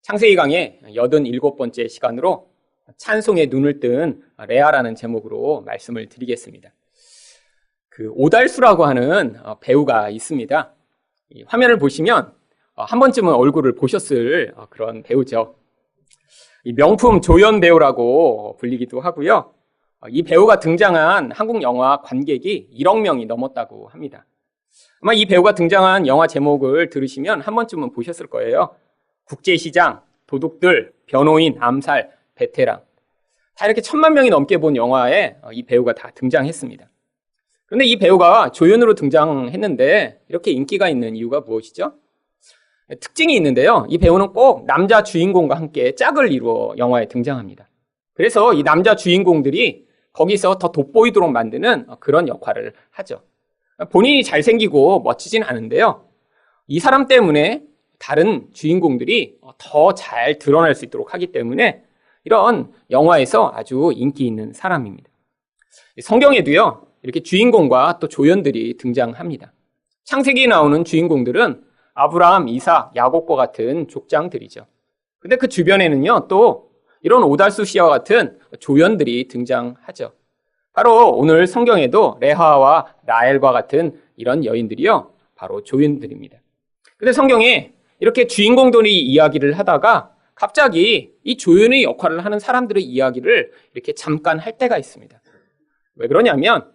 창세기 강의 87번째 시간으로 찬송에 눈을 뜬 레아라는 제목으로 말씀을 드리겠습니다. 오달수라고 하는 배우가 있습니다. 이 화면을 보시면 한 번쯤은 얼굴을 보셨을 그런 배우죠. 이 명품 조연 배우라고 불리기도 하고요. 이 배우가 등장한 한국 영화 관객이 1억 명이 넘었다고 합니다. 아마 이 배우가 등장한 영화 제목을 들으시면 한 번쯤은 보셨을 거예요. 국제시장, 도둑들, 변호인, 암살, 베테랑. 다 이렇게 1000만 명이 넘게 본 영화에 이 배우가 다 등장했습니다. 그런데 이 배우가 조연으로 등장했는데 이렇게 인기가 있는 이유가 무엇이죠? 특징이 있는데요. 이 배우는 꼭 남자 주인공과 함께 짝을 이루어 영화에 등장합니다. 그래서 이 남자 주인공들이 거기서 더 돋보이도록 만드는 그런 역할을 하죠. 본인이 잘생기고 멋지진 않은데요. 이 사람 때문에 다른 주인공들이 더 잘 드러날 수 있도록 하기 때문에 이런 영화에서 아주 인기 있는 사람입니다. 성경에도요, 이렇게 주인공과 또 조연들이 등장합니다. 창세기에 나오는 주인공들은 아브라함, 이삭, 야곱과 같은 족장들이죠. 근데 그 주변에는요, 또 이런 오달수 씨와 같은 조연들이 등장하죠. 바로 오늘 성경에도 레아와 라헬과 같은 이런 여인들이요, 바로 조연들입니다. 근데 성경에 이렇게 주인공들이 이야기를 하다가 갑자기 이 조연의 역할을 하는 사람들의 이야기를 이렇게 잠깐 할 때가 있습니다. 왜 그러냐면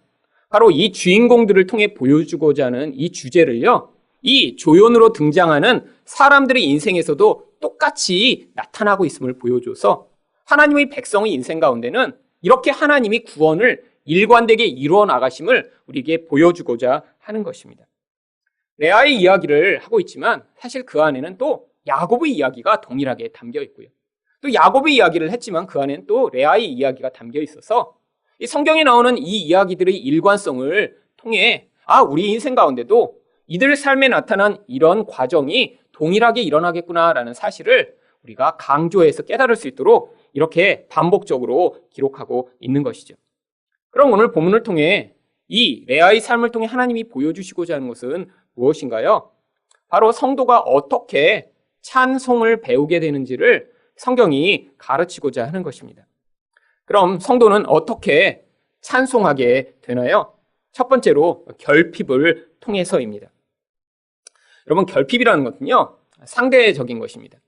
바로 이 주인공들을 통해 보여주고자 하는 이 주제를요, 이 조연으로 등장하는 사람들의 인생에서도 똑같이 나타나고 있음을 보여줘서 하나님의 백성의 인생 가운데는 이렇게 하나님이 구원을 일관되게 이루어 나가심을 우리에게 보여주고자 하는 것입니다. 레아의 이야기를 하고 있지만 사실 그 안에는 또 야곱의 이야기가 동일하게 담겨 있고요. 또 야곱의 이야기를 했지만 그 안에는 또 레아의 이야기가 담겨 있어서 이 성경에 나오는 이 이야기들의 일관성을 통해 우리 인생 가운데도 이들 삶에 나타난 이런 과정이 동일하게 일어나겠구나라는 사실을 우리가 강조해서 깨달을 수 있도록 이렇게 반복적으로 기록하고 있는 것이죠. 그럼 오늘 본문을 통해 이 레아의 삶을 통해 하나님이 보여주시고자 하는 것은 무엇인가요? 바로 성도가 어떻게 찬송을 배우게 되는지를 성경이 가르치고자 하는 것입니다. 그럼 성도는 어떻게 찬송하게 되나요? 첫 번째로 결핍을 통해서입니다. 여러분, 결핍이라는 것은요, 상대적인 것입니다.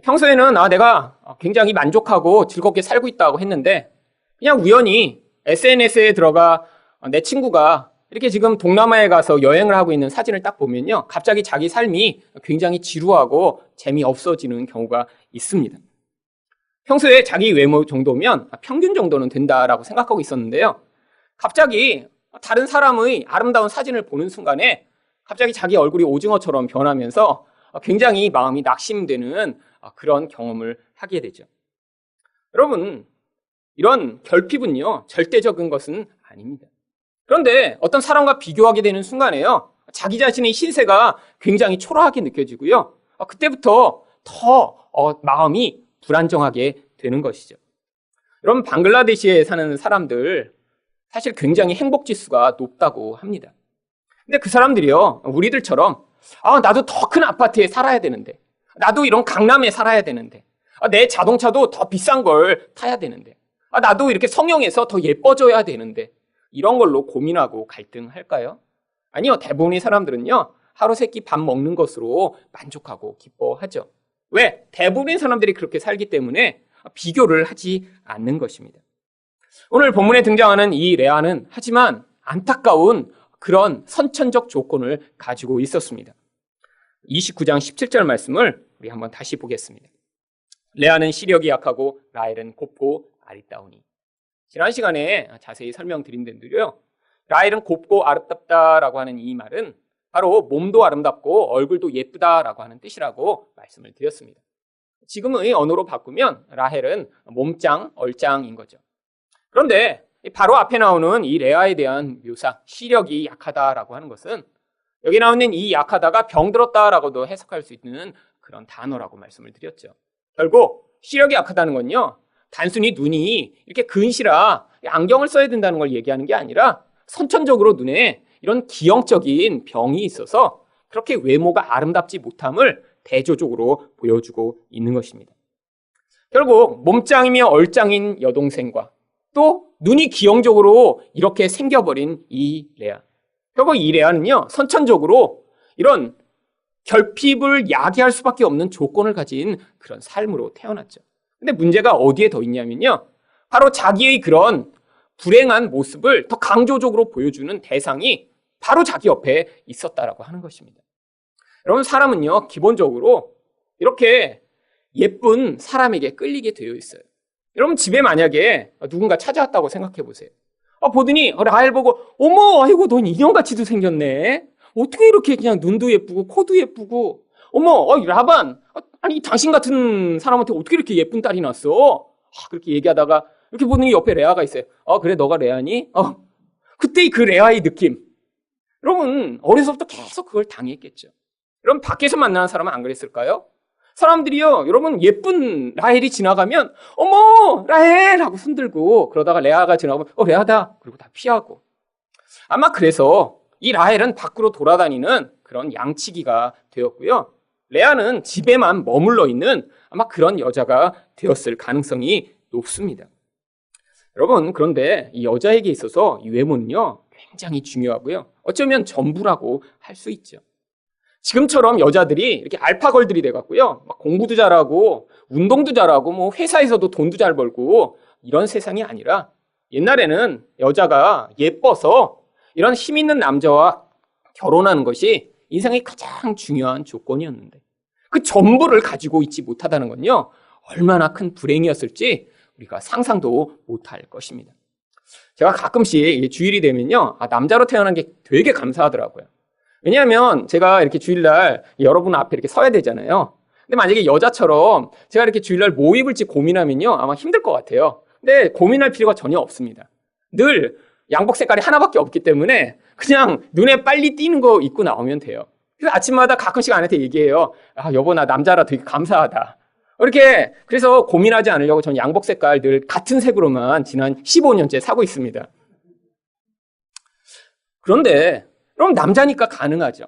평소에는 내가 굉장히 만족하고 즐겁게 살고 있다고 했는데 그냥 우연히 SNS에 들어가 내 친구가 이렇게 지금 동남아에 가서 여행을 하고 있는 사진을 딱 보면요, 갑자기 자기 삶이 굉장히 지루하고 재미없어지는 경우가 있습니다. 평소에 자기 외모 정도면 평균 정도는 된다라고 생각하고 있었는데요, 갑자기 다른 사람의 아름다운 사진을 보는 순간에 갑자기 자기 얼굴이 오징어처럼 변하면서 굉장히 마음이 낙심되는 그런 경험을 하게 되죠. 여러분, 이런 결핍은요, 절대적인 것은 아닙니다. 그런데 어떤 사람과 비교하게 되는 순간에요, 자기 자신의 신세가 굉장히 초라하게 느껴지고요, 그때부터 더 마음이 불안정하게 되는 것이죠. 여러분, 방글라데시에 사는 사람들 사실 굉장히 행복 지수가 높다고 합니다. 근데 그 사람들이요, 우리들처럼 나도 더 큰 아파트에 살아야 되는데, 나도 이런 강남에 살아야 되는데, 내 자동차도 더 비싼 걸 타야 되는데, 나도 이렇게 성형해서 더 예뻐져야 되는데, 이런 걸로 고민하고 갈등할까요? 아니요, 대부분의 사람들은요, 하루 세 끼 밥 먹는 것으로 만족하고 기뻐하죠. 왜? 대부분의 사람들이 그렇게 살기 때문에 비교를 하지 않는 것입니다. 오늘 본문에 등장하는 이 레아는 하지만 안타까운 그런 선천적 조건을 가지고 있었습니다. 29장 17절 말씀을 우리 한번 다시 보겠습니다. 레아는 시력이 약하고 라헬은 곱고 아리따우니. 지난 시간에 자세히 설명드린 대로요, 라헬은 곱고 아름답다라고 하는 이 말은 바로 몸도 아름답고 얼굴도 예쁘다라고 하는 뜻이라고 말씀을 드렸습니다. 지금의 언어로 바꾸면 라헬은 몸짱, 얼짱인 거죠. 그런데 바로 앞에 나오는 이 레아에 대한 묘사, 시력이 약하다라고 하는 것은 여기 나오는 이 약하다가 병들었다라고도 해석할 수 있는 그런 단어라고 말씀을 드렸죠. 결국 시력이 약하다는 건요, 단순히 눈이 이렇게 근시라 안경을 써야 된다는 걸 얘기하는 게 아니라 선천적으로 눈에 이런 기형적인 병이 있어서 그렇게 외모가 아름답지 못함을 대조적으로 보여주고 있는 것입니다. 결국 몸짱이며 얼짱인 여동생과 또 눈이 기형적으로 이렇게 생겨버린 이 레아. 결국 이 레아는요, 선천적으로 이런 결핍을 야기할 수밖에 없는 조건을 가진 그런 삶으로 태어났죠. 근데 문제가 어디에 더 있냐면요, 바로 자기의 그런 불행한 모습을 더 강조적으로 보여주는 대상이 바로 자기 옆에 있었다라고 하는 것입니다. 여러분, 사람은요, 기본적으로 이렇게 예쁜 사람에게 끌리게 되어 있어요. 여러분, 집에 만약에 누군가 찾아왔다고 생각해 보세요. 보더니 라헬 보고, 어머, 아이고, 넌 인형같이도 생겼네. 어떻게 이렇게 그냥 눈도 예쁘고 코도 예쁘고, 어머, 라반, 아니 당신 같은 사람한테 어떻게 이렇게 예쁜 딸이 났어? 그렇게 얘기하다가 이렇게 보더니 옆에 레아가 있어요. 그래, 너가 레아니? 그때 그 레아의 느낌. 여러분, 어려서부터 계속 그걸 당했겠죠. 여러분, 밖에서 만나는 사람은 안 그랬을까요? 사람들이요, 여러분, 예쁜 라헬이 지나가면, 어머, 라헬! 하고 손들고, 그러다가 레아가 지나가면, 레아다! 그리고 다 피하고. 아마 그래서 이 라헬은 밖으로 돌아다니는 그런 양치기가 되었고요. 레아는 집에만 머물러 있는 아마 그런 여자가 되었을 가능성이 높습니다. 여러분, 그런데 이 여자에게 있어서 이 외모는요, 굉장히 중요하고요. 어쩌면 전부라고 할 수 있죠. 지금처럼 여자들이 이렇게 알파걸들이 돼갖고요, 막 공부도 잘하고, 운동도 잘하고, 뭐 회사에서도 돈도 잘 벌고, 이런 세상이 아니라 옛날에는 여자가 예뻐서 이런 힘 있는 남자와 결혼하는 것이 인생의 가장 중요한 조건이었는데, 그 전부를 가지고 있지 못하다는 건요, 얼마나 큰 불행이었을지 우리가 상상도 못할 것입니다. 제가 가끔씩 주일이 되면요, 남자로 태어난 게 되게 감사하더라고요. 왜냐하면 제가 이렇게 주일날 여러분 앞에 이렇게 서야 되잖아요. 근데 만약에 여자처럼 제가 이렇게 주일날 뭐 입을지 고민하면요, 아마 힘들 것 같아요. 근데 고민할 필요가 전혀 없습니다. 늘 양복 색깔이 하나밖에 없기 때문에 그냥 눈에 빨리 띄는 거 입고 나오면 돼요. 그래서 아침마다 가끔씩 아내한테 얘기해요. 여보, 나 남자라 되게 감사하다. 이렇게, 그래서 고민하지 않으려고 저는 양복 색깔 늘 같은 색으로만 지난 15년째 사고 있습니다. 그런데 그럼 남자니까 가능하죠.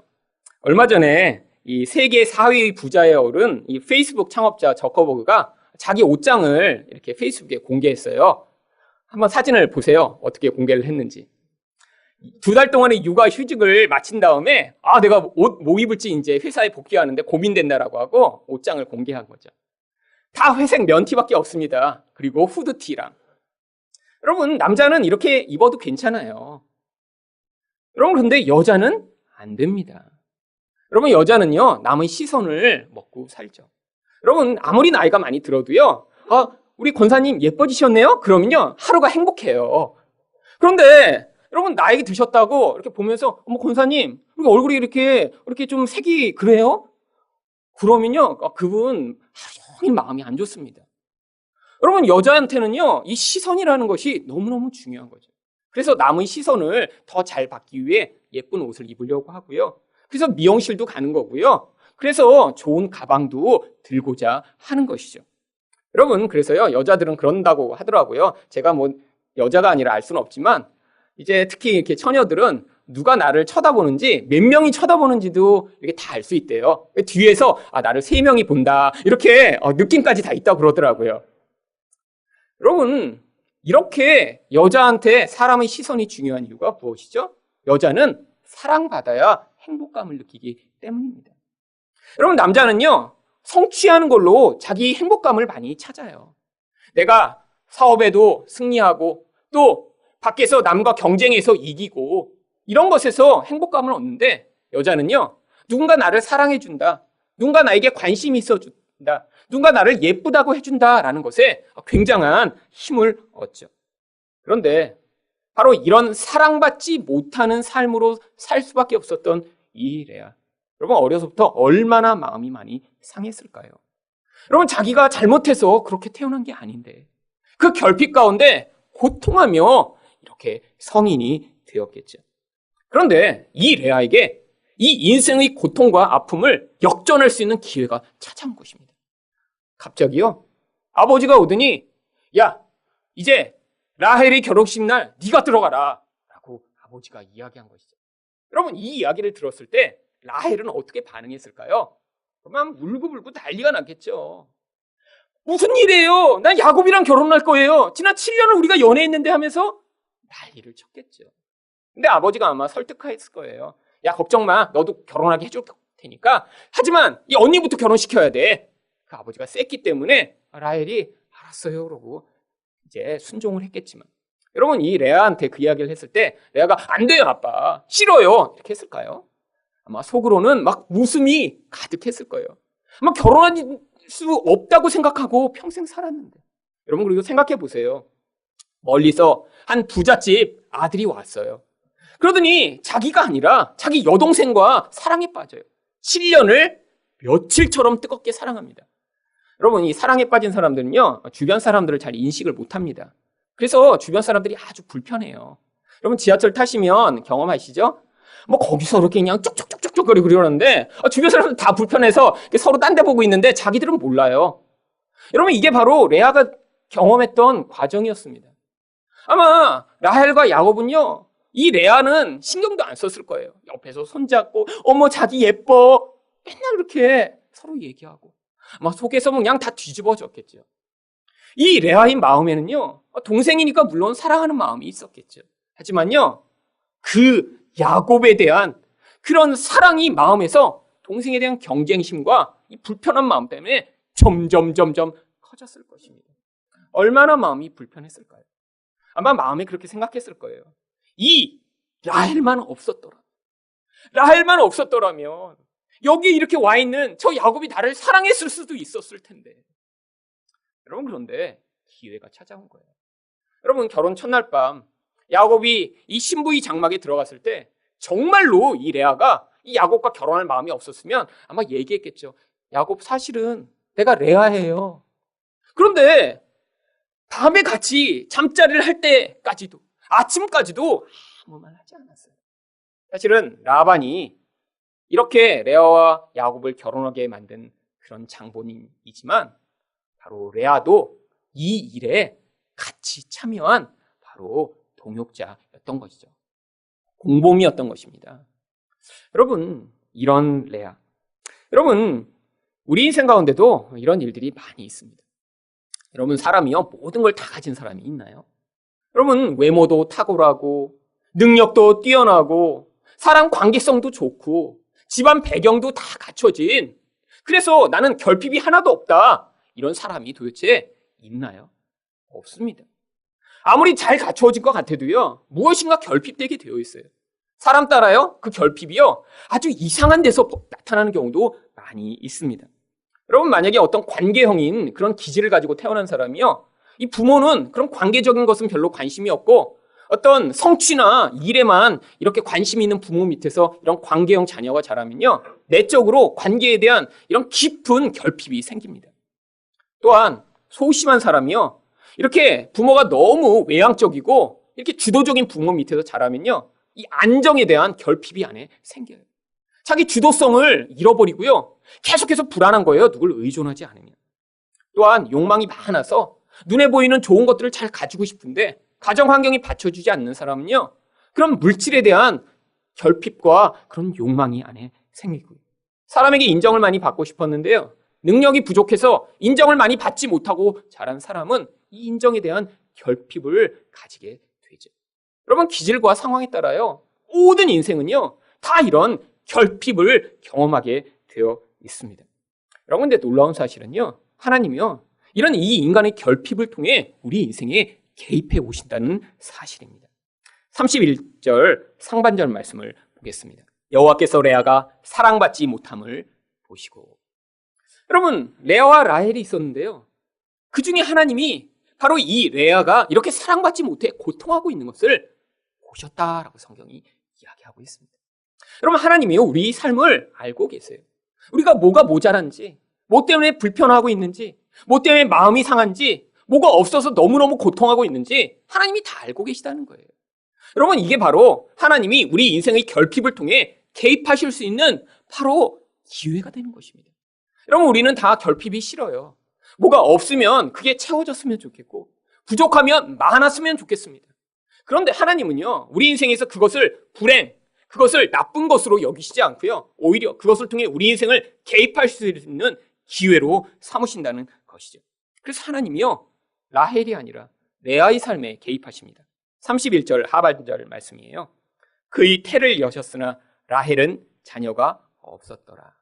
얼마 전에 이 세계 4위 부자에 오른 이 페이스북 창업자 저커버그가 자기 옷장을 이렇게 페이스북에 공개했어요. 한번 사진을 보세요. 어떻게 공개를 했는지. 2달 동안의 육아 휴직을 마친 다음에 내가 옷 뭐 입을지 이제 회사에 복귀하는데 고민된다라고 하고 옷장을 공개한 거죠. 다 회색 면티밖에 없습니다. 그리고 후드티랑. 여러분, 남자는 이렇게 입어도 괜찮아요. 여러분, 그런데 여자는 안 됩니다. 여러분, 여자는요, 남의 시선을 먹고 살죠. 여러분, 아무리 나이가 많이 들어도요, 우리 권사님 예뻐지셨네요? 그러면요, 하루가 행복해요. 그런데 여러분, 나이 드셨다고 이렇게 보면서, 어머, 권사님, 얼굴이 이렇게 좀 색이 그래요? 그러면요, 그분 하루 종일 마음이 안 좋습니다. 여러분, 여자한테는요, 이 시선이라는 것이 너무너무 중요한 거죠. 그래서 남의 시선을 더 잘 받기 위해 예쁜 옷을 입으려고 하고요. 그래서 미용실도 가는 거고요. 그래서 좋은 가방도 들고자 하는 것이죠. 여러분, 그래서요, 여자들은 그런다고 하더라고요. 제가 뭐 여자가 아니라 알 수는 없지만, 이제 특히 이렇게 처녀들은 누가 나를 쳐다보는지, 몇 명이 쳐다보는지도 이렇게 다 알 수 있대요. 뒤에서 나를 3명이 본다, 이렇게 느낌까지 다 있다고 그러더라고요. 여러분, 이렇게 여자한테 사람의 시선이 중요한 이유가 무엇이죠? 여자는 사랑받아야 행복감을 느끼기 때문입니다. 여러분, 남자는요, 성취하는 걸로 자기 행복감을 많이 찾아요. 내가 사업에도 승리하고 또 밖에서 남과 경쟁해서 이기고 이런 것에서 행복감을 얻는데, 여자는요, 누군가 나를 사랑해준다, 누군가 나에게 관심이 있어준다, 누군가 나를 예쁘다고 해준다라는 것에 굉장한 힘을 얻죠. 그런데 바로 이런 사랑받지 못하는 삶으로 살 수밖에 없었던 이 레아. 여러분, 어려서부터 얼마나 마음이 많이 상했을까요? 여러분, 자기가 잘못해서 그렇게 태어난 게 아닌데 그 결핍 가운데 고통하며 이렇게 성인이 되었겠죠. 그런데 이 레아에게 이 인생의 고통과 아픔을 역전할 수 있는 기회가 찾아온 것입니다. 갑자기요, 아버지가 오더니, 야, 이제 라헬이 결혼식 날 네가 들어가라 라고 아버지가 이야기한 것이죠. 여러분, 이 이야기를 들었을 때 라헬은 어떻게 반응했을까요? 그만 울고불고 난리가 났겠죠. 무슨 일이에요? 난 야곱이랑 결혼할 거예요. 지난 7년을 우리가 연애했는데 하면서 난리를 쳤겠죠. 근데 아버지가 아마 설득했을 거예요. 야, 걱정 마. 너도 결혼하게 해줄 테니까. 하지만 이 언니부터 결혼시켜야 돼. 그 아버지가 셌기 때문에 라헬이 알았어요. 그러고 이제 순종을 했겠지만. 여러분, 이 레아한테 그 이야기를 했을 때 레아가 안 돼요, 아빠. 싫어요. 이렇게 했을까요? 아마 속으로는 막 웃음이 가득했을 거예요. 아마 결혼할 수 없다고 생각하고 평생 살았는데. 여러분, 그리고 생각해 보세요. 멀리서 한 부잣집 아들이 왔어요. 그러더니 자기가 아니라 자기 여동생과 사랑에 빠져요. 7년을 며칠처럼 뜨겁게 사랑합니다. 여러분, 이 사랑에 빠진 사람들은요, 주변 사람들을 잘 인식을 못합니다. 그래서 주변 사람들이 아주 불편해요. 여러분, 지하철 타시면 경험하시죠? 뭐 거기서 이렇게 그냥 쪽쪽쪽쪽거리고 그러는데 주변 사람들 다 불편해서 서로 딴 데 보고 있는데 자기들은 몰라요. 여러분, 이게 바로 레아가 경험했던 과정이었습니다. 아마 라헬과 야곱은요, 이 레아는 신경도 안 썼을 거예요. 옆에서 손잡고 어머 자기 예뻐 맨날 이렇게 서로 얘기하고 아마 속에서 그냥 다 뒤집어졌겠죠. 이 레아의 마음에는요, 동생이니까 물론 사랑하는 마음이 있었겠죠. 하지만요, 그 야곱에 대한 그런 사랑이 마음에서 동생에 대한 경쟁심과 이 불편한 마음 때문에 점점 커졌을 것입니다. 얼마나 마음이 불편했을까요? 아마 마음에 그렇게 생각했을 거예요. 이 라헬만 없었더라면 여기 이렇게 와 있는 저 야곱이 나를 사랑했을 수도 있었을 텐데. 여러분, 그런데 기회가 찾아온 거예요. 여러분, 결혼 첫날 밤 야곱이 이 신부의 장막에 들어갔을 때 정말로 이 레아가 이 야곱과 결혼할 마음이 없었으면 아마 얘기했겠죠. 야곱, 사실은 내가 레아예요. 그런데 밤에 같이 잠자리를 할 때까지도, 아침까지도 아무 말 하지 않았어요. 사실은 라반이 이렇게 레아와 야곱을 결혼하게 만든 그런 장본인이지만 바로 레아도 이 일에 같이 참여한 바로 동역자였던 것이죠. 공범이었던 것입니다. 여러분, 이런 레아. 여러분, 우리 인생 가운데도 이런 일들이 많이 있습니다. 여러분, 사람이요, 모든 걸 다 가진 사람이 있나요? 여러분, 외모도 탁월하고 능력도 뛰어나고 사람 관계성도 좋고 집안 배경도 다 갖춰진, 그래서 나는 결핍이 하나도 없다, 이런 사람이 도대체 있나요? 없습니다. 아무리 잘 갖춰진 것 같아도요, 무엇인가 결핍되게 되어 있어요. 사람 따라요, 그 결핍이요, 아주 이상한 데서 나타나는 경우도 많이 있습니다. 여러분, 만약에 어떤 관계형인 그런 기질을 가지고 태어난 사람이요, 이 부모는 그런 관계적인 것은 별로 관심이 없고 어떤 성취나 일에만 이렇게 관심이 있는 부모 밑에서 이런 관계형 자녀가 자라면요, 내적으로 관계에 대한 이런 깊은 결핍이 생깁니다. 또한 소심한 사람이요, 이렇게 부모가 너무 외향적이고 이렇게 주도적인 부모 밑에서 자라면요, 이 안정에 대한 결핍이 안에 생겨요. 자기 주도성을 잃어버리고요, 계속해서 불안한 거예요. 누굴 의존하지 않으면. 또한 욕망이 많아서 눈에 보이는 좋은 것들을 잘 가지고 싶은데 가정 환경이 받쳐주지 않는 사람은요, 그런 물질에 대한 결핍과 그런 욕망이 안에 생기고요. 사람에게 인정을 많이 받고 싶었는데요, 능력이 부족해서 인정을 많이 받지 못하고 자란 사람은 이 인정에 대한 결핍을 가지게 되죠. 여러분, 기질과 상황에 따라요, 모든 인생은요, 다 이런 결핍을 경험하게 되어 있습니다. 여러분, 근데 놀라운 사실은요, 하나님이요, 이런 이 인간의 결핍을 통해 우리 인생에 개입해 오신다는 사실입니다. 31절 상반절 말씀을 보겠습니다. 여호와께서 레아가 사랑받지 못함을 보시고. 여러분, 레아와 라헬이 있었는데요, 그 중에 하나님이 바로 이 레아가 이렇게 사랑받지 못해 고통하고 있는 것을 보셨다라고 성경이 이야기하고 있습니다. 여러분, 하나님이요, 우리 삶을 알고 계세요. 우리가 뭐가 모자란지, 뭐 때문에 불편하고 있는지, 뭐 때문에 마음이 상한지, 뭐가 없어서 너무너무 고통하고 있는지 하나님이 다 알고 계시다는 거예요. 여러분, 이게 바로 하나님이 우리 인생의 결핍을 통해 개입하실 수 있는 바로 기회가 되는 것입니다. 여러분, 우리는 다 결핍이 싫어요. 뭐가 없으면 그게 채워졌으면 좋겠고 부족하면 많았으면 좋겠습니다. 그런데 하나님은요, 우리 인생에서 그것을 불행, 그것을 나쁜 것으로 여기시지 않고요. 오히려 그것을 통해 우리 인생을 개입할 수 있는 기회로 삼으신다는 것이죠. 그래서 하나님이요, 라헬이 아니라 레아의 삶에 개입하십니다. 31절 하반절 말씀이에요. 그의 태를 여셨으나 라헬은 자녀가 없었더라.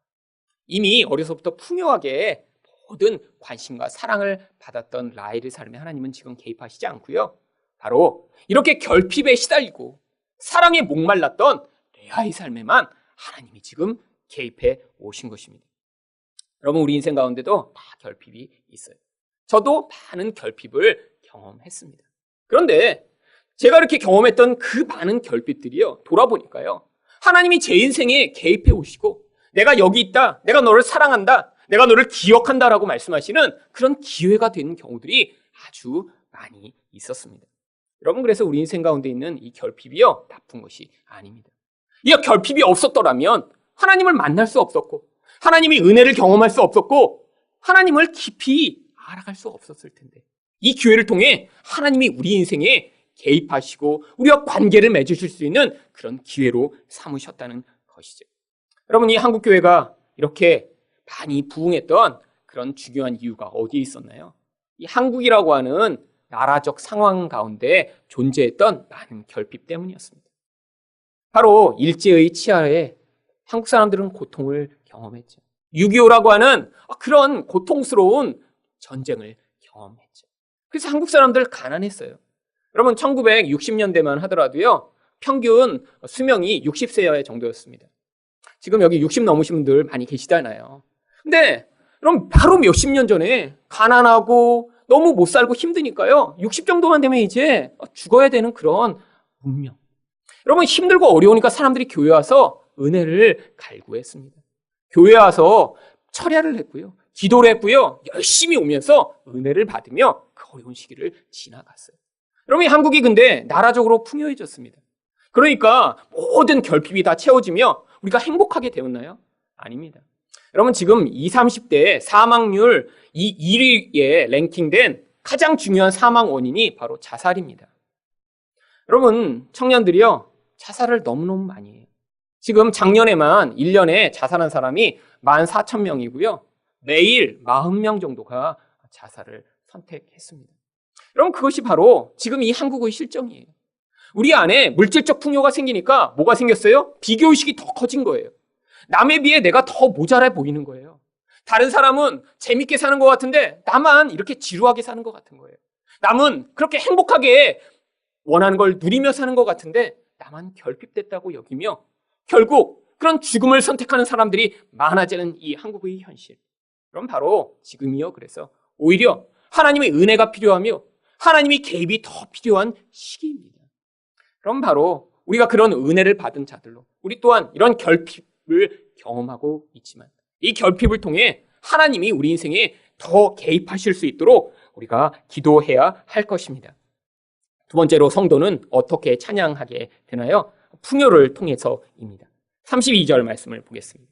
이미 어려서부터 풍요하게 모든 관심과 사랑을 받았던 라헬의 삶에 하나님은 지금 개입하시지 않고요. 바로 이렇게 결핍에 시달리고 사랑에 목말랐던 레아의 삶에만 하나님이 지금 개입해 오신 것입니다. 여러분, 우리 인생 가운데도 다 결핍이 있어요. 저도 많은 결핍을 경험했습니다. 그런데 제가 이렇게 경험했던 그 많은 결핍들이요, 돌아보니까요, 하나님이 제 인생에 개입해 오시고 내가 여기 있다, 내가 너를 사랑한다, 내가 너를 기억한다라고 말씀하시는 그런 기회가 되는 경우들이 아주 많이 있었습니다. 여러분, 그래서 우리 인생 가운데 있는 이 결핍이요, 나쁜 것이 아닙니다. 이 결핍이 없었더라면 하나님을 만날 수 없었고, 하나님이 은혜를 경험할 수 없었고, 하나님을 깊이 알아갈 수 없었을 텐데, 이 기회를 통해 하나님이 우리 인생에 개입하시고 우리와 관계를 맺으실 수 있는 그런 기회로 삼으셨다는 것이죠. 여러분, 이 한국교회가 이렇게 많이 부흥했던 그런 중요한 이유가 어디에 있었나요? 이 한국이라고 하는 나라적 상황 가운데 존재했던 많은 결핍 때문이었습니다. 바로 일제의 치하에 한국 사람들은 고통을 경험했죠. 6.25라고 하는 그런 고통스러운 전쟁을 경험했죠. 그래서 한국 사람들 가난했어요. 여러분, 1960년대만 하더라도요, 평균 수명이 60세 정도였습니다. 지금 여기 60 넘으신 분들 많이 계시잖아요. 근데 그럼 바로 몇십 년 전에 가난하고 너무 못 살고 힘드니까요, 60 정도만 되면 이제 죽어야 되는 그런 운명. 여러분, 힘들고 어려우니까 사람들이 교회 와서 은혜를 갈구했습니다. 교회 와서 철야를 했고요, 기도를 했고요, 열심히 오면서 은혜를 받으며 그 어려운 시기를 지나갔어요. 여러분, 한국이 근데 나라적으로 풍요해졌습니다. 그러니까 모든 결핍이 다 채워지며 우리가 행복하게 되었나요? 아닙니다. 여러분, 지금 20, 30대의 사망률 이 1위에 랭킹된 가장 중요한 사망 원인이 바로 자살입니다. 여러분, 청년들이요, 자살을 너무너무 많이 해요. 지금 작년에만 1년에 자살한 사람이 14,000명이고요. 매일 40명 정도가 자살을 선택했습니다. 여러분, 그것이 바로 지금 이 한국의 실정이에요. 우리 안에 물질적 풍요가 생기니까 뭐가 생겼어요? 비교의식이 더 커진 거예요. 남에 비해 내가 더 모자라 보이는 거예요. 다른 사람은 재밌게 사는 것 같은데 나만 이렇게 지루하게 사는 것 같은 거예요. 남은 그렇게 행복하게 원하는 걸 누리며 사는 것 같은데 나만 결핍됐다고 여기며 결국 그런 죽음을 선택하는 사람들이 많아지는 이 한국의 현실. 그럼 바로 지금이요, 그래서 오히려 하나님의 은혜가 필요하며 하나님이 개입이 더 필요한 시기입니다. 그럼 바로 우리가 그런 은혜를 받은 자들로 우리 또한 이런 결핍을 경험하고 있지만 이 결핍을 통해 하나님이 우리 인생에 더 개입하실 수 있도록 우리가 기도해야 할 것입니다. 두 번째로 성도는 어떻게 찬양하게 되나요? 풍요를 통해서입니다. 32절 말씀을 보겠습니다.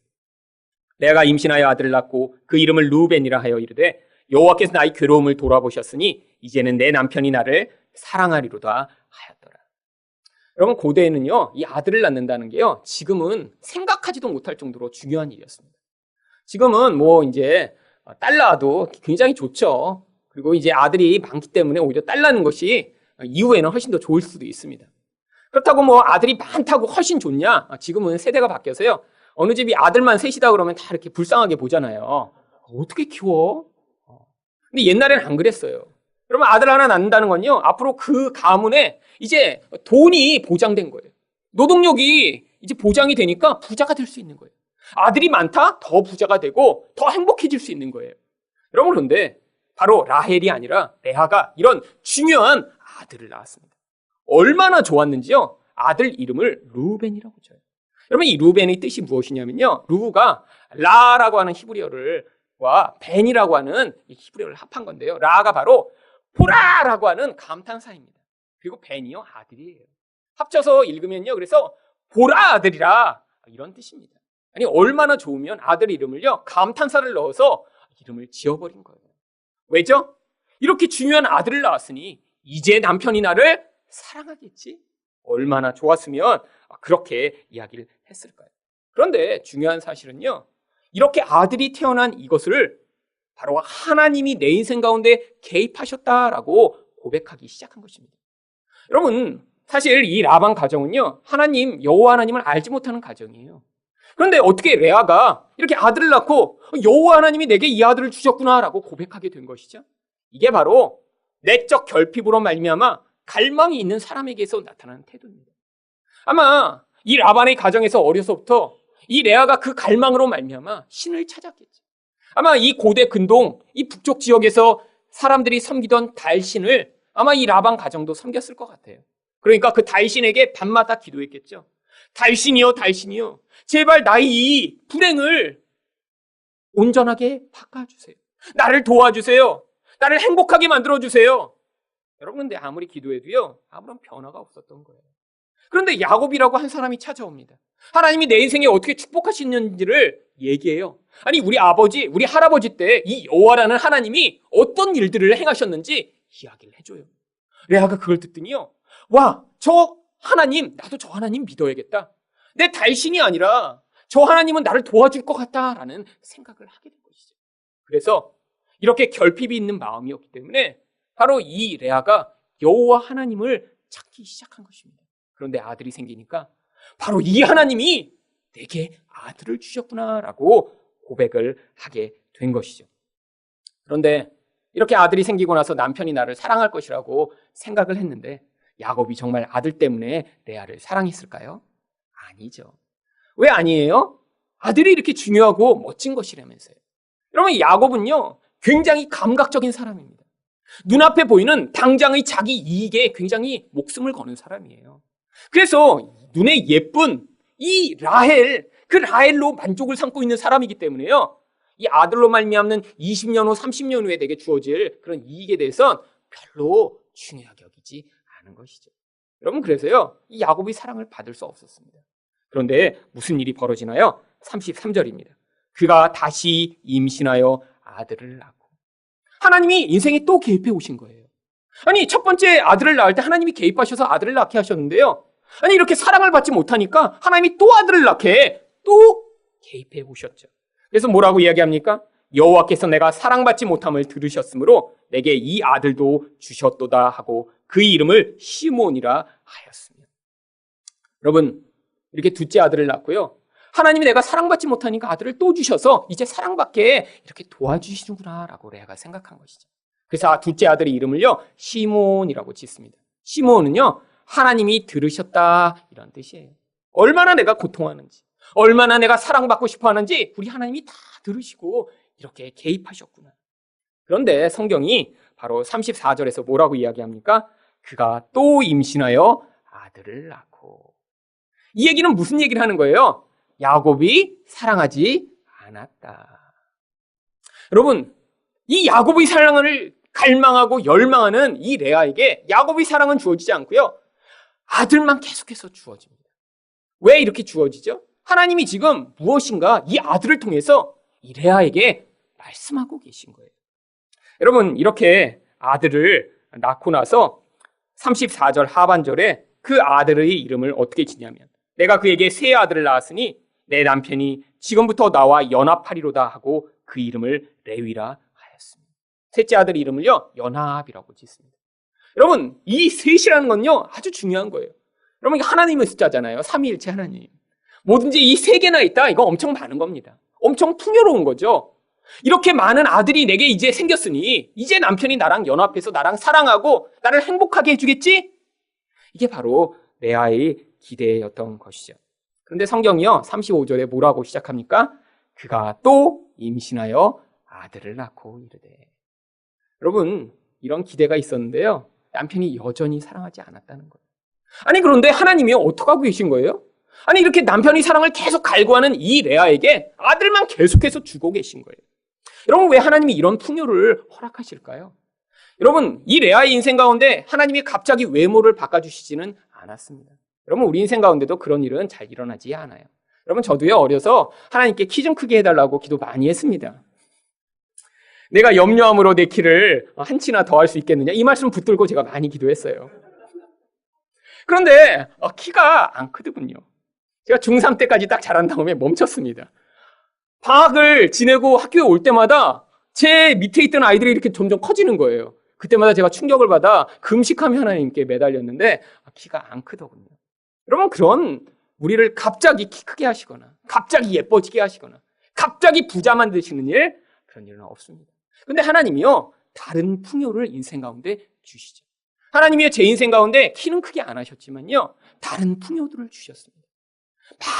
내가 임신하여 아들을 낳고 그 이름을 루벤이라 하여 이르되 여호와께서 나의 괴로움을 돌아보셨으니 이제는 내 남편이 나를 사랑하리로다 하였더라. 여러분, 고대에는요, 이 아들을 낳는다는 게요, 지금은 생각하지도 못할 정도로 중요한 일이었습니다. 지금은 뭐 이제 딸 낳아도 굉장히 좋죠. 그리고 이제 아들이 많기 때문에 오히려 딸 낳는 것이 이후에는 훨씬 더 좋을 수도 있습니다. 그렇다고 뭐 아들이 많다고 훨씬 좋냐? 지금은 세대가 바뀌어서요, 어느 집이 아들만 셋이다 그러면 다 이렇게 불쌍하게 보잖아요. 어떻게 키워? 근데 옛날에는 안 그랬어요. 여러분, 아들 하나 낳는다는 건요, 앞으로 그 가문에 이제 돈이 보장된 거예요. 노동력이 이제 보장이 되니까 부자가 될 수 있는 거예요. 아들이 많다? 더 부자가 되고 더 행복해질 수 있는 거예요. 여러분, 그런데 바로 라헬이 아니라 레아가 이런 중요한 아들을 낳았습니다. 얼마나 좋았는지요, 아들 이름을 루벤이라고 줘요. 여러분, 이 루벤의 뜻이 무엇이냐면요, 루가 라라고 하는 히브리어와 벤이라고 하는 이 히브리어를 합한 건데요, 라가 바로 보라라고 하는 감탄사입니다. 그리고 벤이요, 아들이에요. 합쳐서 읽으면요, 그래서 보라 아들이라, 이런 뜻입니다. 아니, 얼마나 좋으면 아들 이름을요, 감탄사를 넣어서 이름을 지어버린 거예요. 왜죠? 이렇게 중요한 아들을 낳았으니 이제 남편이 나를 사랑하겠지? 얼마나 좋았으면 그렇게 이야기를 했을까요? 그런데 중요한 사실은요, 이렇게 아들이 태어난 이것을 바로 하나님이 내 인생 가운데 개입하셨다라고 고백하기 시작한 것입니다. 여러분, 사실 이 라반 가정은요, 하나님, 여호와 하나님을 알지 못하는 가정이에요. 그런데 어떻게 레아가 이렇게 아들을 낳고 여호와 하나님이 내게 이 아들을 주셨구나라고 고백하게 된 것이죠? 이게 바로 내적 결핍으로 말미암아 갈망이 있는 사람에게서 나타나는 태도입니다. 아마 이 라반의 가정에서 어려서부터 이 레아가 그 갈망으로 말미암아 신을 찾았겠죠. 아마 이 고대 근동, 이 북쪽 지역에서 사람들이 섬기던 달신을 아마 이 라반 가정도 섬겼을 것 같아요. 그러니까 그 달신에게 밤마다 기도했겠죠. 달신이여, 달신이여, 제발 나의 이 불행을 온전하게 바꿔주세요. 나를 도와주세요. 나를 행복하게 만들어주세요. 여러분, 근데 아무리 기도해도요, 아무런 변화가 없었던 거예요. 그런데 야곱이라고 한 사람이 찾아옵니다. 하나님이 내 인생에 어떻게 축복하시는지를 얘기해요. 아니, 우리 아버지, 우리 할아버지 때 이 여호와라는 하나님이 어떤 일들을 행하셨는지 이야기를 해줘요. 레아가 그걸 듣더니요, 와, 저 하나님, 나도 저 하나님 믿어야겠다. 내 달신이 아니라 저 하나님은 나를 도와줄 것 같다라는 생각을 하게 된 것이죠. 그래서 이렇게 결핍이 있는 마음이었기 때문에 바로 이 레아가 여호와 하나님을 찾기 시작한 것입니다. 그런데 아들이 생기니까 바로 이 하나님이 내게 아들을 주셨구나라고 고백을 하게 된 것이죠. 그런데 이렇게 아들이 생기고 나서 남편이 나를 사랑할 것이라고 생각을 했는데 야곱이 정말 아들 때문에 레아를 사랑했을까요? 아니죠. 왜 아니에요? 아들이 이렇게 중요하고 멋진 것이라면서요. 여러분, 야곱은요, 굉장히 감각적인 사람입니다. 눈앞에 보이는 당장의 자기 이익에 굉장히 목숨을 거는 사람이에요. 그래서 눈에 예쁜 이 라헬, 그 라헬로 만족을 삼고 있는 사람이기 때문에요, 이 아들로 말미암는 20년 후, 30년 후에 내게 주어질 그런 이익에 대해서는 별로 중요하게 여기지 않은 것이죠. 여러분, 그래서요, 이 야곱이 사랑을 받을 수 없었습니다. 그런데 무슨 일이 벌어지나요? 33절입니다. 그가 다시 임신하여 아들을 낳고. 하나님이 인생에 또 개입해 오신 거예요. 아니, 첫 번째 아들을 낳을 때 하나님이 개입하셔서 아들을 낳게 하셨는데요, 아니, 이렇게 사랑을 받지 못하니까 하나님이 또 아들을 낳게 또 개입해 오셨죠. 그래서 뭐라고 이야기합니까? 여호와께서 내가 사랑받지 못함을 들으셨으므로 내게 이 아들도 주셨도다 하고 그 이름을 시몬이라 하였으며. 여러분, 이렇게 둘째 아들을 낳고요, 하나님이 내가 사랑받지 못하니까 아들을 또 주셔서 이제 사랑받게 이렇게 도와주시는구나 라고 레아가 생각한 것이죠. 그래서 둘째 아들의 이름을요, 시몬이라고 짓습니다. 시몬은요, 하나님이 들으셨다 이런 뜻이에요. 얼마나 내가 고통하는지, 얼마나 내가 사랑받고 싶어 하는지 우리 하나님이 다 들으시고 이렇게 개입하셨구나. 그런데 성경이 바로 34절에서 뭐라고 이야기합니까? 그가 또 임신하여 아들을 낳고. 이 얘기는 무슨 얘기를 하는 거예요? 야곱이 사랑하지 않았다. 여러분, 이 야곱의 사랑을 갈망하고 열망하는 이 레아에게 야곱의 사랑은 주어지지 않고요, 아들만 계속해서 주어집니다. 왜 이렇게 주어지죠? 하나님이 지금 무엇인가 이 아들을 통해서 이 레아에게 말씀하고 계신 거예요. 여러분, 이렇게 아들을 낳고 나서 34절 하반절에 그 아들의 이름을 어떻게 지냐면, 내가 그에게 세 아들을 낳았으니 내 남편이 지금부터 나와 연합하리로다 하고 그 이름을 레위라 하였습니다. 셋째 아들 이름을요, 연합이라고 짓습니다. 여러분, 이 셋이라는 건요, 아주 중요한 거예요. 여러분, 이게 하나님의 숫자잖아요. 삼위일체 하나님. 뭐든지 이 세 개나 있다, 이거 엄청 많은 겁니다. 엄청 풍요로운 거죠. 이렇게 많은 아들이 내게 이제 생겼으니 이제 남편이 나랑 연합해서 나랑 사랑하고 나를 행복하게 해주겠지? 이게 바로 레아의 기대였던 것이죠. 그런데 성경이요, 35절에 뭐라고 시작합니까? 그가 또 임신하여 아들을 낳고 이르되. 여러분, 이런 기대가 있었는데요, 남편이 여전히 사랑하지 않았다는 거예요. 아니, 그런데 하나님이 어떻게 하고 계신 거예요? 아니, 이렇게 남편이 사랑을 계속 갈구하는 이 레아에게 아들만 계속해서 주고 계신 거예요. 여러분, 왜 하나님이 이런 풍요를 허락하실까요? 여러분, 이 레아의 인생 가운데 하나님이 갑자기 외모를 바꿔주시지는 않았습니다. 여러분, 우리 인생 가운데도 그런 일은 잘 일어나지 않아요. 여러분, 저도요, 어려서 하나님께 키 좀 크게 해달라고 기도 많이 했습니다. 내가 염려함으로 내 키를 한 치나 더 할 수 있겠느냐, 이 말씀 붙들고 제가 많이 기도했어요. 그런데 키가 안 크더군요. 제가 중3 때까지 딱 자란 다음에 멈췄습니다. 방학을 지내고 학교에 올 때마다 제 밑에 있던 아이들이 이렇게 점점 커지는 거예요. 그때마다 제가 충격을 받아 금식하며 하나님께 매달렸는데 키가 안 크더군요. 여러분, 그런 우리를 갑자기 키 크게 하시거나 갑자기 예뻐지게 하시거나 갑자기 부자 만드시는 일, 그런 일은 없습니다. 그런데 하나님이요, 다른 풍요를 인생 가운데 주시죠. 하나님이요, 제 인생 가운데 키는 크게 안 하셨지만요, 다른 풍요들을 주셨습니다.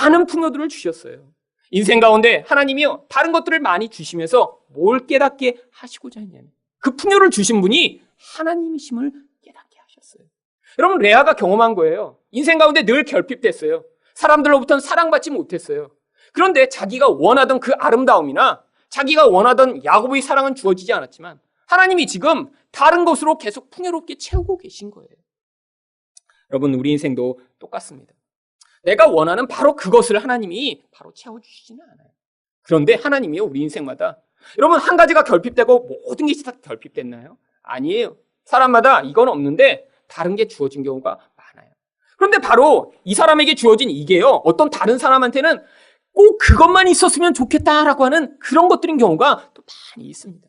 많은 풍요들을 주셨어요. 인생 가운데 하나님이요, 다른 것들을 많이 주시면서 뭘 깨닫게 하시고자 했냐면, 그 풍요를 주신 분이 하나님이심을 깨닫게 하셨어요. 여러분, 레아가 경험한 거예요. 인생 가운데 늘 결핍됐어요. 사람들로부터는 사랑받지 못했어요. 그런데 자기가 원하던 그 아름다움이나 자기가 원하던 야곱의 사랑은 주어지지 않았지만 하나님이 지금 다른 것으로 계속 풍요롭게 채우고 계신 거예요. 여러분, 우리 인생도 똑같습니다. 내가 원하는 바로 그것을 하나님이 바로 채워주시지는 않아요. 그런데 하나님이요, 우리 인생마다, 여러분, 한 가지가 결핍되고 모든 것이 다 결핍됐나요? 아니에요. 사람마다 이건 없는데 다른 게 주어진 경우가 많아요. 그런데 바로 이 사람에게 주어진 이게요, 어떤 다른 사람한테는 꼭 그것만 있었으면 좋겠다라고 하는 그런 것들인 경우가 또 많이 있습니다.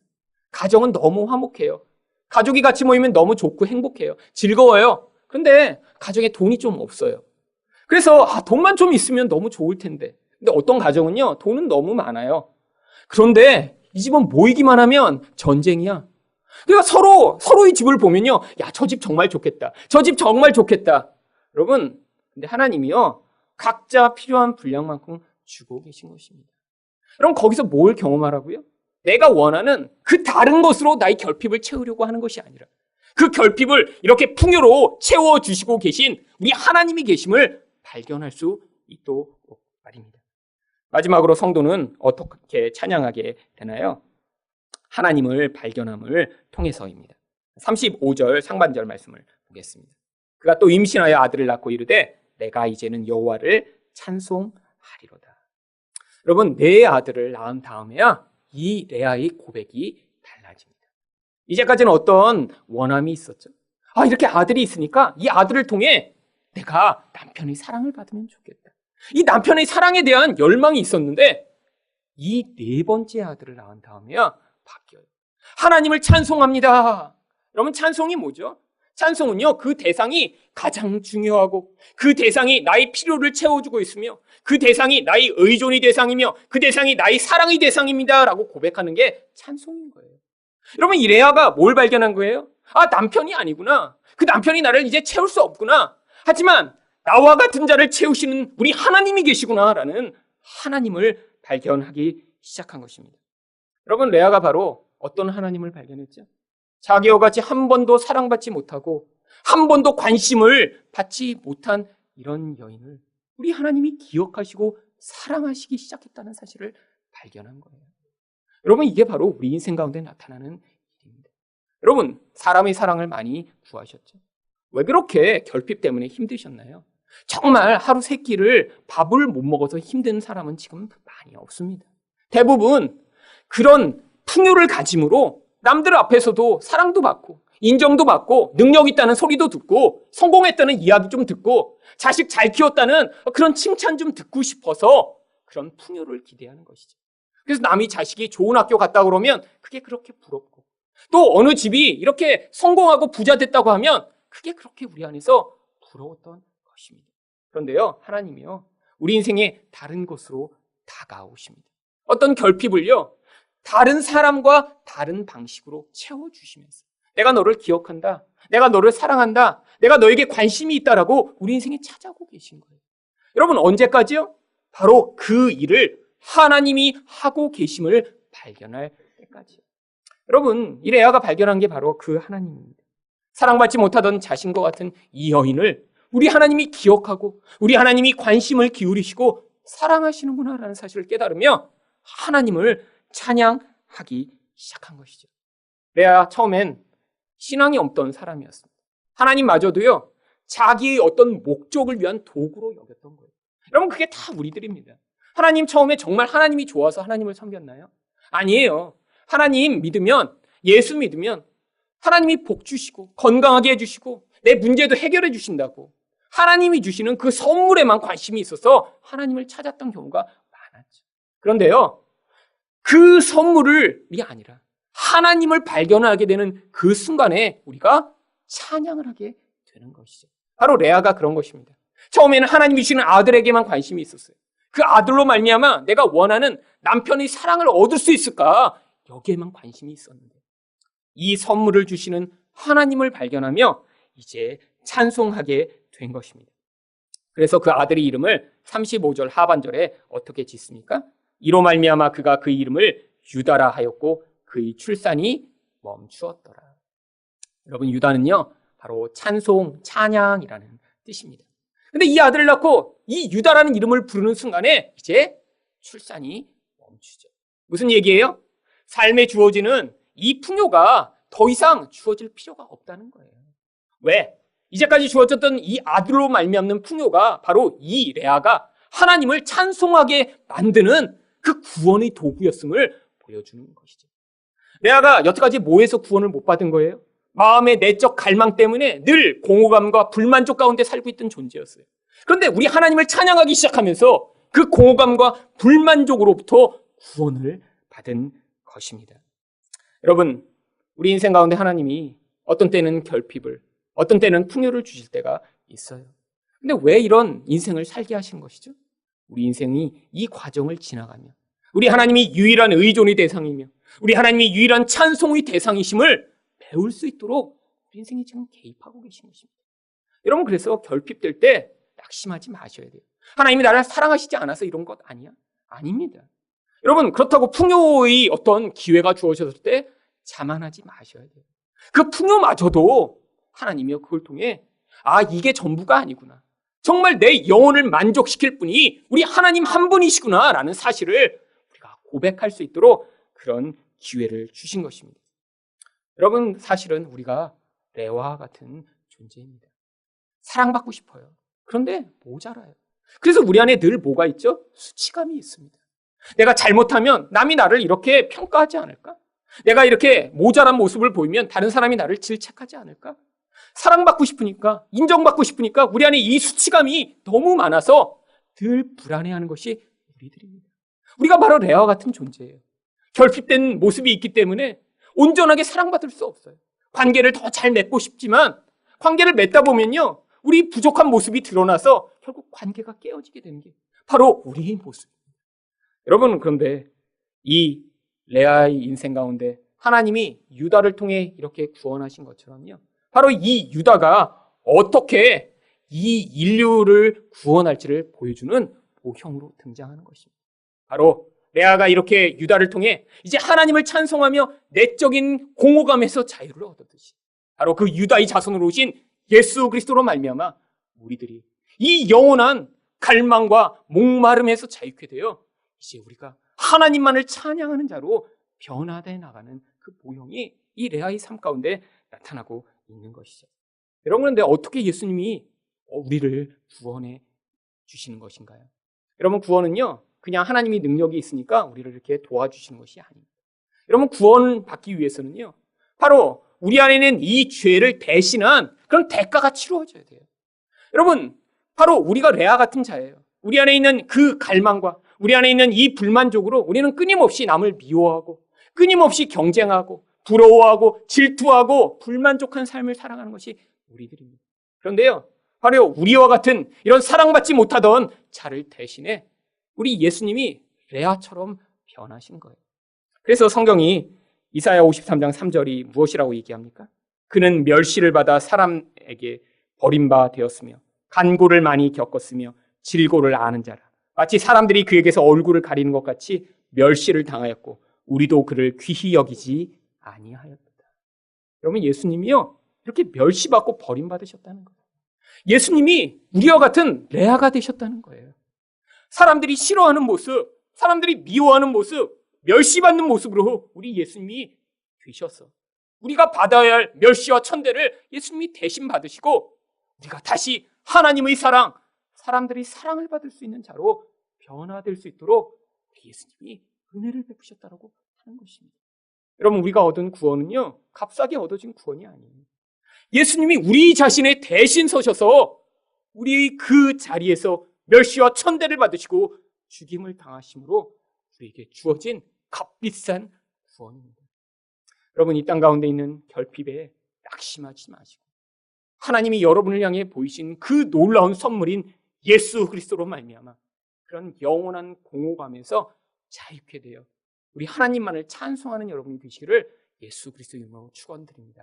가정은 너무 화목해요. 가족이 같이 모이면 너무 좋고 행복해요. 즐거워요. 그런데 가정에 돈이 좀 없어요. 그래서 돈만 좀 있으면 너무 좋을 텐데. 근데 어떤 가정은요, 돈은 너무 많아요. 그런데 이 집은 모이기만 하면 전쟁이야. 그러니까 서로의 집을 보면요, 야, 저 집 정말 좋겠다. 저 집 정말 좋겠다. 여러분, 근데 하나님이요, 각자 필요한 분량만큼 주고 계신 것입니다. 그럼 거기서 뭘 경험하라고요? 내가 원하는 그 다른 것으로 나의 결핍을 채우려고 하는 것이 아니라 그 결핍을 이렇게 풍요로 채워주시고 계신 우리 하나님이 계심을 발견할 수 있도록 말입니다. 마지막으로 성도는 어떻게 찬양하게 되나요? 하나님을 발견함을 통해서입니다. 35절 상반절 말씀을 보겠습니다. 그가 또 임신하여 아들을 낳고 이르되 내가 이제는 여호와를 찬송하리로다. 여러분, 내 아들을 낳은 다음에야 이 레아의 고백이 달라집니다. 이제까지는 어떤 원함이 있었죠. 이렇게 아들이 있으니까 이 아들을 통해 내가 남편의 사랑을 받으면 좋겠다. 이 남편의 사랑에 대한 열망이 있었는데 이 네 번째 아들을 낳은 다음에야 바뀌어요. 하나님을 찬송합니다. 여러분, 찬송이 뭐죠? 찬송은요, 그 대상이 가장 중요하고 그 대상이 나의 필요를 채워주고 있으며 그 대상이 나의 의존의 대상이며 그 대상이 나의 사랑의 대상입니다 라고 고백하는 게 찬송인 거예요. 여러분, 이 레아가 뭘 발견한 거예요? 남편이 아니구나. 그 남편이 나를 이제 채울 수 없구나. 하지만 나와 같은 자를 채우시는 우리 하나님이 계시구나 라는 하나님을 발견하기 시작한 것입니다. 여러분, 레아가 바로 어떤 하나님을 발견했죠? 자기와 같이 한 번도 사랑받지 못하고 한 번도 관심을 받지 못한 이런 여인을 우리 하나님이 기억하시고 사랑하시기 시작했다는 사실을 발견한 거예요. 여러분, 이게 바로 우리 인생 가운데 나타나는 일입니다. 여러분, 사람의 사랑을 많이 구하셨죠? 왜 그렇게 결핍 때문에 힘드셨나요? 정말 하루 세 끼를 밥을 못 먹어서 힘든 사람은 지금 많이 없습니다. 대부분 그런 풍요를 가짐으로 남들 앞에서도 사랑도 받고 인정도 받고 능력 있다는 소리도 듣고 성공했다는 이야기 좀 듣고 자식 잘 키웠다는 그런 칭찬 좀 듣고 싶어서 그런 풍요를 기대하는 것이죠. 그래서 남이 자식이 좋은 학교 갔다 그러면 그게 그렇게 부럽고 또 어느 집이 이렇게 성공하고 부자 됐다고 하면 그게 그렇게 우리 안에서 부러웠던 것입니다. 그런데요, 하나님이요, 우리 인생에 다른 것으로 다가오십니다. 어떤 결핍을요, 다른 사람과 다른 방식으로 채워주시면서 내가 너를 기억한다. 내가 너를 사랑한다. 내가 너에게 관심이 있다라고 우리 인생에 찾아오고 계신 거예요. 여러분, 언제까지요? 바로 그 일을 하나님이 하고 계심을 발견할 때까지요. 여러분, 이 레아가 발견한 게 바로 그 하나님입니다. 사랑받지 못하던 자신과 같은 이 여인을 우리 하나님이 기억하고 우리 하나님이 관심을 기울이시고 사랑하시는구나라는 사실을 깨달으며 하나님을 찬양하기 시작한 것이죠. 레아 처음엔 신앙이 없던 사람이었습니다. 하나님마저도요, 자기의 어떤 목적을 위한 도구로 여겼던 거예요. 여러분, 그게 다 우리들입니다. 하나님 처음에 정말 하나님이 좋아서 하나님을 섬겼나요? 아니에요. 하나님 믿으면, 예수 믿으면 하나님이 복 주시고 건강하게 해주시고 내 문제도 해결해 주신다고 하나님이 주시는 그 선물에만 관심이 있어서 하나님을 찾았던 경우가 많았죠. 그런데요, 그 선물이 아니라 하나님을 발견하게 되는 그 순간에 우리가 찬양을 하게 되는 것이죠. 바로 레아가 그런 것입니다. 처음에는 하나님이 주시는 아들에게만 관심이 있었어요. 그 아들로 말미암아 내가 원하는 남편의 사랑을 얻을 수 있을까? 여기에만 관심이 있었는데 이 선물을 주시는 하나님을 발견하며 이제 찬송하게 된 것입니다. 그래서 그 아들의 이름을 35절 하반절에 어떻게 짓습니까? 이로 말미암아 그가 그 이름을 유다라 하였고 그의 출산이 멈추었더라. 여러분, 유다는요 바로 찬송, 찬양이라는 뜻입니다. 근데 이 아들을 낳고 이 유다라는 이름을 부르는 순간에 이제 출산이 멈추죠. 무슨 얘기예요? 삶에 주어지는 이 풍요가 더 이상 주어질 필요가 없다는 거예요. 왜? 이제까지 주어졌던 이 아들로 말미암는 풍요가 바로 이 레아가 하나님을 찬송하게 만드는 그 구원의 도구였음을 보여주는 것이죠. 레아가 여태까지 뭐에서 구원을 못 받은 거예요? 마음의 내적 갈망 때문에 늘 공허감과 불만족 가운데 살고 있던 존재였어요. 그런데 우리 하나님을 찬양하기 시작하면서 그 공허감과 불만족으로부터 구원을 받은 것입니다. 여러분, 우리 인생 가운데 하나님이 어떤 때는 결핍을, 어떤 때는 풍요를 주실 때가 있어요. 근데 왜 이런 인생을 살게 하신 것이죠? 우리 인생이 이 과정을 지나가며 우리 하나님이 유일한 의존의 대상이며 우리 하나님이 유일한 찬송의 대상이심을 배울 수 있도록 우리 인생이 지금 개입하고 계신 것입니다. 여러분, 그래서 결핍될 때 낙심하지 마셔야 돼요. 하나님이 나를 사랑하시지 않아서 이런 것 아니야? 아닙니다. 여러분, 그렇다고 풍요의 어떤 기회가 주어졌을 때 자만하지 마셔야 돼요. 그 풍요마저도 하나님이 그걸 통해 이게 전부가 아니구나. 정말 내 영혼을 만족시킬 분이 우리 하나님 한 분이시구나 라는 사실을 우리가 고백할 수 있도록 그런 기회를 주신 것입니다. 여러분, 사실은 우리가 레아와 같은 존재입니다. 사랑받고 싶어요. 그런데 모자라요. 그래서 우리 안에 늘 뭐가 있죠? 수치감이 있습니다. 내가 잘못하면 남이 나를 이렇게 평가하지 않을까? 내가 이렇게 모자란 모습을 보이면 다른 사람이 나를 질책하지 않을까? 사랑받고 싶으니까, 인정받고 싶으니까 우리 안에 이 수치감이 너무 많아서 늘 불안해하는 것이 우리들입니다. 우리가 바로 레아와 같은 존재예요. 결핍된 모습이 있기 때문에 온전하게 사랑받을 수 없어요. 관계를 더 잘 맺고 싶지만 관계를 맺다 보면요, 우리 부족한 모습이 드러나서 결국 관계가 깨어지게 되는 게 바로 우리의 모습입니다. 여러분, 그런데 이 레아의 인생 가운데 하나님이 유다를 통해 이렇게 구원하신 것처럼요, 바로 이 유다가 어떻게 이 인류를 구원할지를 보여주는 모형으로 등장하는 것입니다. 바로 레아가 이렇게 유다를 통해 이제 하나님을 찬송하며 내적인 공허감에서 자유를 얻었듯이 바로 그 유다의 자손으로 오신 예수 그리스도로 말미암아 우리들이 이 영원한 갈망과 목마름에서 자유케 되어 이제 우리가 하나님만을 찬양하는 자로 변화되어 나가는 그 모형이 이 레아의 삶 가운데 나타나고 있는 것이죠. 여러분, 그런데 어떻게 예수님이 우리를 구원해 주시는 것인가요? 여러분, 구원은요, 그냥 하나님이 능력이 있으니까 우리를 이렇게 도와주시는 것이 아닙니다. 여러분, 구원받기 위해서는요, 바로 우리 안에 있는 이 죄를 대신한 그런 대가가 치루어져야 돼요. 여러분, 바로 우리가 레아 같은 자예요. 우리 안에 있는 그 갈망과 우리 안에 있는 이 불만족으로 우리는 끊임없이 남을 미워하고 끊임없이 경쟁하고 부러워하고 질투하고 불만족한 삶을 살아가는 것이 우리들입니다. 그런데요, 바로 우리와 같은 이런 사랑받지 못하던 자를 대신해 우리 예수님이 레아처럼 변하신 거예요. 그래서 성경이 이사야 53장 3절이 무엇이라고 얘기합니까? 그는 멸시를 받아 사람에게 버림바 되었으며 간고를 많이 겪었으며 질고를 아는 자라. 마치 사람들이 그에게서 얼굴을 가리는 것 같이 멸시를 당하였고 우리도 그를 귀히 여기지 아니하였다. 여러분, 예수님이요, 이렇게 멸시받고 버림받으셨다는 거예요. 예수님이 우리와 같은 레아가 되셨다는 거예요. 사람들이 싫어하는 모습, 사람들이 미워하는 모습, 멸시받는 모습으로 우리 예수님이 되셔서 우리가 받아야 할 멸시와 천대를 예수님이 대신 받으시고 우리가 다시 하나님의 사랑, 사람들이 사랑을 받을 수 있는 자로 변화될 수 있도록 예수님이 은혜를 베푸셨다고 하는 것입니다. 여러분, 우리가 얻은 구원은요, 값싸게 얻어진 구원이 아니에요. 예수님이 우리 자신의 대신 서셔서 우리 그 자리에서 멸시와 천대를 받으시고 죽임을 당하심으로 우리에게 주어진 값비싼 구원입니다. 여러분, 이 땅 가운데 있는 결핍에 낙심하지 마시고 하나님이 여러분을 향해 보이신 그 놀라운 선물인 예수 그리스도로 말미암아 그런 영원한 공허감에서 자유케 되어 우리 하나님만을 찬송하는 여러분이 되시기를 예수 그리스도 이름으로 축원드립니다.